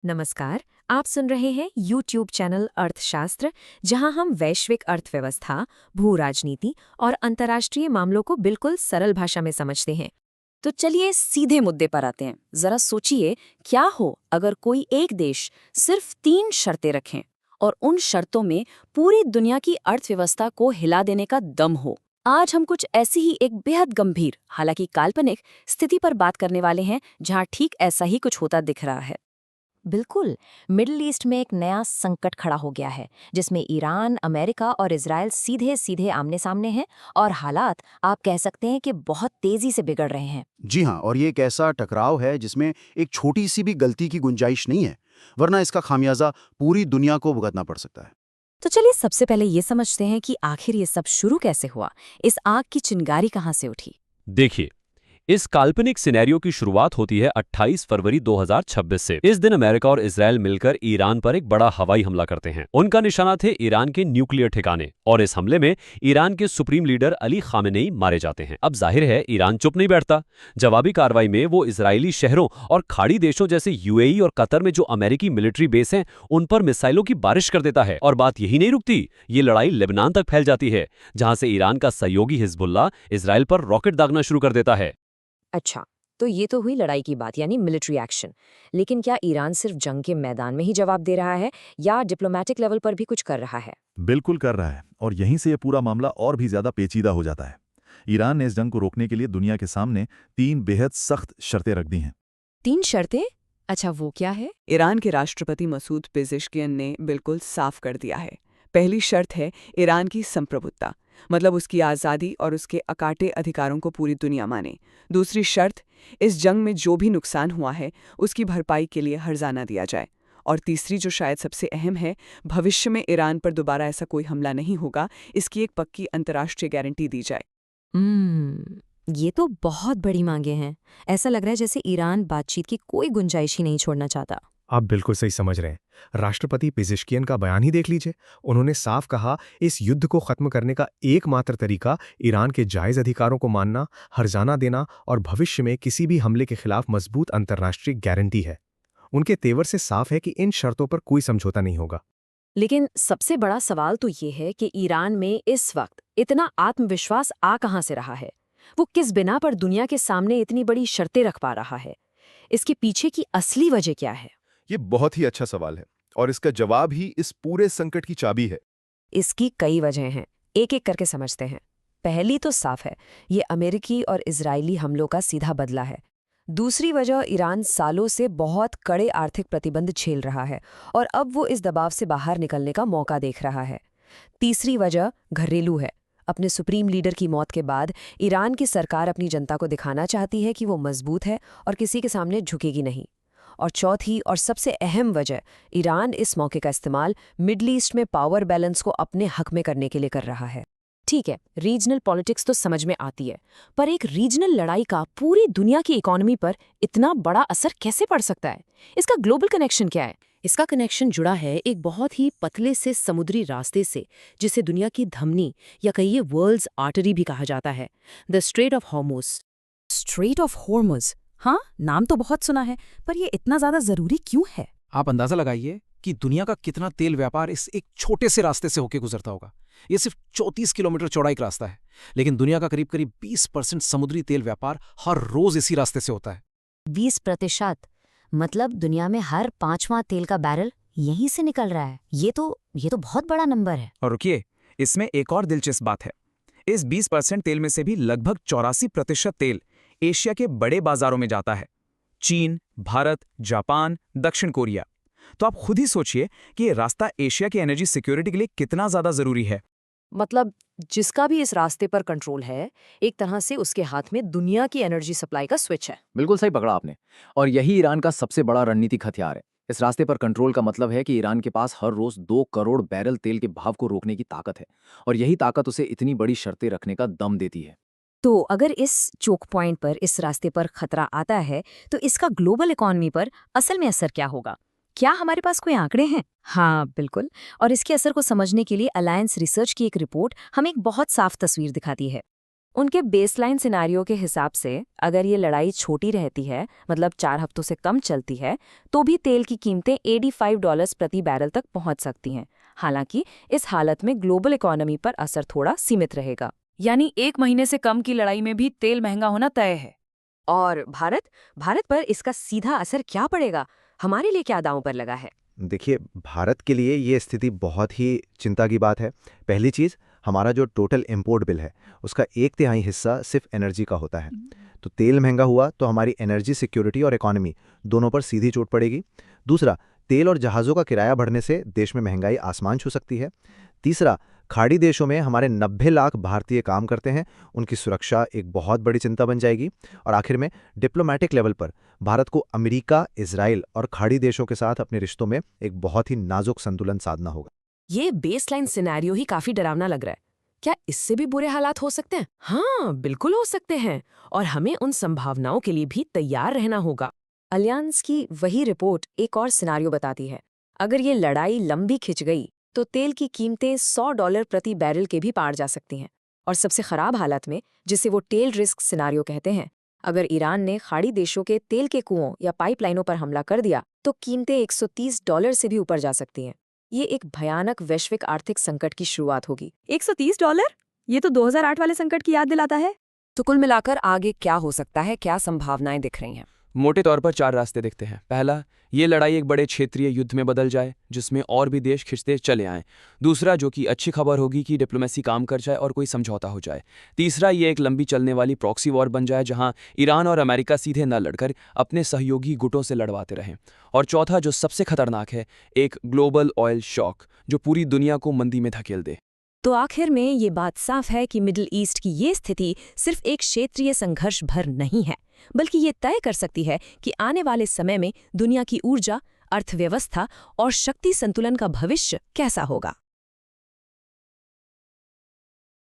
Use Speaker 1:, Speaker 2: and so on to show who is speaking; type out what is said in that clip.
Speaker 1: नमस्कार। आप सुन रहे हैं YouTube चैनल अर्थशास्त्र, जहां हम वैश्विक अर्थव्यवस्था, भू राजनीति और अंतर्राष्ट्रीय मामलों को बिल्कुल सरल भाषा में समझते हैं।
Speaker 2: तो चलिए सीधे मुद्दे पर आते हैं। जरा सोचिए, क्या हो अगर कोई एक देश सिर्फ 3 शर्तें रखें और उन शर्तों में पूरी दुनिया की अर्थव्यवस्था को हिला देने का दम हो। आज हम कुछ ऐसी ही एक बेहद गंभीर, हालांकि काल्पनिक स्थिति पर बात करने वाले हैं, जहां ठीक ऐसा ही कुछ होता दिख रहा है।
Speaker 3: बिल्कुल। मिडिल ईस्ट में एक नया संकट खड़ा हो गया है, जिसमें ईरान, अमेरिका और इजराइल सीधे सीधे आमने सामने हैं और हालात आप कह सकते हैं कि बहुत तेजी से बिगड़ रहे हैं।
Speaker 4: जी हाँ, और ये एक ऐसा टकराव है जिसमें एक छोटी सी भी गलती की गुंजाइश नहीं है, वरना इसका खामियाजा पूरी दुनिया को भुगतना पड़ सकता है।
Speaker 3: तो चलिए सबसे पहले ये समझते हैं कि आखिर ये सब शुरू कैसे हुआ। इस आग की चिंगारी कहाँ से उठी?
Speaker 5: देखिए, इस काल्पनिक सिनेरियो की शुरुआत होती है 28 फरवरी 2026 से। इस दिन अमेरिका और इजराइल मिलकर ईरान पर एक बड़ा हवाई हमला करते हैं। उनका निशाना थे ईरान के न्यूक्लियर ठिकाने, और इस हमले में ईरान के सुप्रीम लीडर अली खामेनेई मारे जाते हैं। अब जाहिर है ईरान चुप नहीं बैठता। जवाबी कार्रवाई में वो इजरायली शहरों और खाड़ी देशों जैसे यूएई और कतर में जो अमेरिकी मिलिट्री बेस हैं, उन पर मिसाइलों की बारिश कर देता है। और बात यही नहीं रुकती, ये लड़ाई लेबनान तक फैल जाती है, जहां से ईरान का सहयोगी हिजबुल्लाह इजराइल पर रॉकेट दागना शुरू कर देता है।
Speaker 3: अच्छा, तो ये तो हुई लड़ाई की बात, यानी मिलिट्री एक्शन। लेकिन क्या ईरान सिर्फ जंग के मैदान में ही जवाब दे रहा है या डिप्लोमेटिक लेवल पर भी कुछ कर रहा है?
Speaker 6: बिल्कुल कर रहा है, और यहीं से ये पूरा मामला और भी ज्यादा पेचीदा हो जाता है। ईरान ने इस जंग को रोकने के लिए दुनिया के सामने 3 बेहद सख्त शर्तें रख दी हैं।
Speaker 3: 3 शर्तें? अच्छा, वो क्या है?
Speaker 7: ईरान के राष्ट्रपति मसूद पेजेश्कियन ने बिल्कुल साफ कर दिया है। पहली शर्त है ईरान की संप्रभुता, मतलब उसकी आज़ादी और उसके अकाटे अधिकारों को पूरी दुनिया माने। दूसरी शर्त, इस जंग में जो भी नुकसान हुआ है उसकी भरपाई के लिए हर्जाना दिया जाए। और तीसरी, जो शायद सबसे अहम है, भविष्य में ईरान पर दोबारा ऐसा कोई हमला नहीं होगा, इसकी एक पक्की अंतर्राष्ट्रीय गारंटी दी जाए।
Speaker 3: ये तो बहुत बड़ी मांगे हैं। ऐसा लग रहा है जैसे ईरान बातचीत की कोई गुंजाइश ही नहीं छोड़ना चाहता।
Speaker 8: आप बिल्कुल सही समझ रहे हैं। राष्ट्रपति पेजेश्कियन का बयान ही देख लीजिए। उन्होंने साफ कहा, इस युद्ध को खत्म करने का एकमात्र तरीका ईरान के जायज अधिकारों को मानना, हर्जाना देना और भविष्य में किसी भी हमले के खिलाफ मजबूत अंतर्राष्ट्रीय गारंटी है। उनके तेवर से साफ है कि इन शर्तों पर कोई समझौता नहीं होगा।
Speaker 3: लेकिन सबसे बड़ा सवाल तो ये है कि ईरान में इस वक्त इतना आत्मविश्वास आ कहाँ से रहा है? वो किस बिना पर दुनिया के सामने इतनी बड़ी शर्तें रख पा रहा है? इसके पीछे की असली वजह क्या है?
Speaker 9: ये बहुत ही अच्छा सवाल है, और इसका जवाब ही इस पूरे संकट की चाबी है।
Speaker 1: इसकी कई वजह हैं, एक एक करके समझते हैं। पहली तो साफ है, ये अमेरिकी और इजरायली हमलों का सीधा बदला है। दूसरी वजह, ईरान सालों से बहुत कड़े आर्थिक प्रतिबंध झेल रहा है और अब वो इस दबाव से बाहर निकलने का मौका देख रहा है। तीसरी वजह घरेलू है। अपने सुप्रीम लीडर की मौत के बाद ईरान की सरकार अपनी जनता को दिखाना चाहती है कि वो मजबूत है और किसी के सामने झुकेगी नहीं। और चौथी और सबसे अहम वजह, ईरान इस मौके का इस्तेमाल मिडल ईस्ट में पावर बैलेंस को अपने हक में करने के लिए कर रहा है। ठीक है, रीजनल पॉलिटिक्स तो समझ में आती है, पर एक रीजनल लड़ाई का पूरी दुनिया की इकोनॉमी पर इतना बड़ा असर कैसे पड़ सकता है? इसका ग्लोबल कनेक्शन क्या है?
Speaker 2: इसका कनेक्शन जुड़ा है एक बहुत ही पतले से समुद्री रास्ते से, जिसे दुनिया की धमनी या कहिए वर्ल्ड्स आर्टरी भी कहा जाता है, the straight of Hormuz.
Speaker 3: Straight of Hormuz? हाँ, नाम तो बहुत सुना है, पर ये इतना ज्यादा जरूरी क्यों है?
Speaker 10: आप अंदाजा लगाइए कि दुनिया का कितना तेल व्यापार इस एक छोटे से रास्ते से होकर गुजरता होगा। ये सिर्फ 34 किलोमीटर चौड़ा एक रास्ता है, लेकिन दुनिया का करीब करीब 20% समुद्री तेल व्यापार हर रोज इसी रास्ते से होता है।
Speaker 3: 20%? मतलब दुनिया में हर 5वां तेल का बैरल यहीं से निकल रहा है। ये तो बहुत बड़ा नंबर है।
Speaker 11: और रुकिए, इसमें एक और दिलचस्प बात है। इस 20% तेल में से भी लगभग 84% तेल एशिया के बड़े बाजारों में जाता है: चीन, भारत, जापान, दक्षिण कोरिया। तो आप खुद ही सोचिए कि ये रास्ता एशिया की एनर्जी सिक्योरिटी के लिए कितना ज्यादा जरूरी है।
Speaker 1: मतलब जिसका भी इस रास्ते पर कंट्रोल है, एक तरह से उसके हाथ में दुनिया की एनर्जी सप्लाई का स्विच है।
Speaker 12: बिल्कुल सही पकड़ा आपने। और यही ईरान का सबसे बड़ा रणनीतिक हथियार है। इस रास्ते पर कंट्रोल का मतलब है कि ईरान के पास हर रोज 2 करोड़ बैरल तेल के बहाव को रोकने की ताकत है, और यही ताकत उसे इतनी बड़ी शर्तें रखने का दम देती है।
Speaker 3: तो अगर इस चोक पॉइंट पर, इस रास्ते पर खतरा आता है, तो इसका ग्लोबल इकोनॉमी पर असल में असर क्या होगा? क्या हमारे पास कोई आंकड़े हैं? हाँ, बिल्कुल। और इसके असर को समझने के लिए अलायंस रिसर्च की एक रिपोर्ट हमें एक बहुत साफ तस्वीर दिखाती है।
Speaker 2: उनके बेसलाइन सिनारियो के हिसाब से अगर ये लड़ाई छोटी रहती है, मतलब 4 हफ्तों से कम चलती है, तो भी तेल की कीमतें $85 प्रति बैरल तक पहुंच सकती हैं। हालांकि इस हालत में ग्लोबल इकोनॉमी पर असर थोड़ा सीमित रहेगा। यानी 1 महीने से कम की लड़ाई में भी तेल महंगा होना तय है।
Speaker 1: और भारत पर इसका सीधा असर क्या पड़ेगा? हमारे लिए क्या दांव पर लगा है?
Speaker 4: देखिए, भारत के लिए ये स्थिति बहुत ही चिंता की बात है। पहली चीज़, हमारा जो टोटल इंपोर्ट बिल है उसका 1/3 हिस्सा सिर्फ एनर्जी का होता है। तो तेल महंगा हुआ तो हमारी एनर्जी सिक्योरिटी और इकोनॉमी दोनों पर सीधी चोट पड़ेगी। दूसरा, तेल और जहाज़ों का किराया बढ़ने से देश में महंगाई आसमान छू सकती है। तीसरा, खाड़ी देशों में हमारे 90 लाख भारतीय काम करते हैं, उनकी सुरक्षा एक बहुत बड़ी चिंता बन जाएगी। और आखिर में डिप्लोमेटिक लेवल पर भारत को अमेरिका, इजराइल और खाड़ी देशों के साथ अपने रिश्तों में एक बहुत ही नाजुक संतुलन साधना होगा।
Speaker 3: ये बेसलाइन सिनेरियो ही काफी डरावना लग रहा है। क्या इससे भी बुरे हालात हो सकते हैं? हाँ, बिल्कुल हो सकते हैं, और हमें उन संभावनाओं के लिए भी तैयार रहना होगा।
Speaker 1: अलियांस की वही रिपोर्ट एक और सिनारियो बताती है। अगर ये लड़ाई लंबी खिंच गई तो तेल की कीमतें $100 प्रति बैरल के भी पार जा सकती हैं। और सबसे खराब हालत में, जिसे वो टेल रिस्क सिनारियो कहते हैं, अगर ईरान ने खाड़ी देशों के तेल के कुओं या पाइपलाइनों पर हमला कर दिया तो कीमतें $130 से भी ऊपर जा सकती हैं। ये एक भयानक वैश्विक आर्थिक संकट की शुरुआत होगी।
Speaker 2: $130? ये तो 2008 वाले संकट की याद दिलाता है।
Speaker 1: तो कुल मिलाकर आगे क्या हो सकता है? क्या संभावनाएं दिख रही हैं?
Speaker 13: मोटे तौर पर 4 रास्ते दिखते हैं। पहला, ये लड़ाई एक बड़े क्षेत्रीय युद्ध में बदल जाए जिसमें और भी देश खिंचते चले आएं। दूसरा, जो कि अच्छी खबर होगी, कि डिप्लोमेसी काम कर जाए और कोई समझौता हो जाए। तीसरा, ये एक लंबी चलने वाली प्रॉक्सी वॉर बन जाए जहां ईरान और अमेरिका सीधे न लड़कर अपने सहयोगी गुटों से लड़वाते रहें। और चौथा, जो सबसे खतरनाक है, एक ग्लोबल ऑयल शॉक जो पूरी दुनिया को मंदी में धकेल दे।
Speaker 2: तो आखिर में ये बात साफ है कि मिडिल ईस्ट की ये स्थिति सिर्फ एक क्षेत्रीय संघर्ष भर नहीं है, बल्कि ये तय कर सकती है कि आने वाले समय में दुनिया की ऊर्जा, अर्थव्यवस्था और शक्ति संतुलन का भविष्य कैसा होगा।